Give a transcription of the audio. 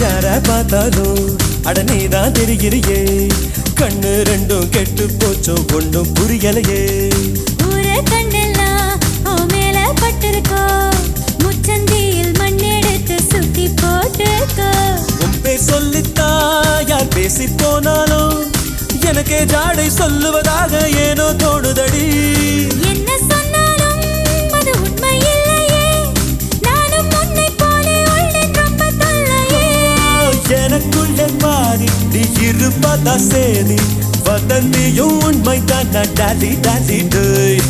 யார பார்த்தாலும் அட நீதான் தெரிகிறியே கண்ணு ரெண்டும் கெட்டு போச்சோ ஒன்றும் புரியலையே ஊரே கண்ணெல்லாம் ஓ மேல பட்டிருக்கோ முச்சந்தியில் மண்ணெடுத்து சுத்தி போட்டுக்கோ உன் பேர் சொல்லித்தா யார் பேசி போனாலும் எனக்கே ஜாடை சொல்லுவதாக ஏனோ தோணுதடி என்ன சொன்னாலும் அது உண்மை இல்லையே நானும் உன்னை போலே உள்ளேன் ரொம்ப தொல்லையே எனக்குள்ளே பாதி நீ இருப்பதா சேதி வதந்தியும் உண்மைதான் டாலி டாலி டேய்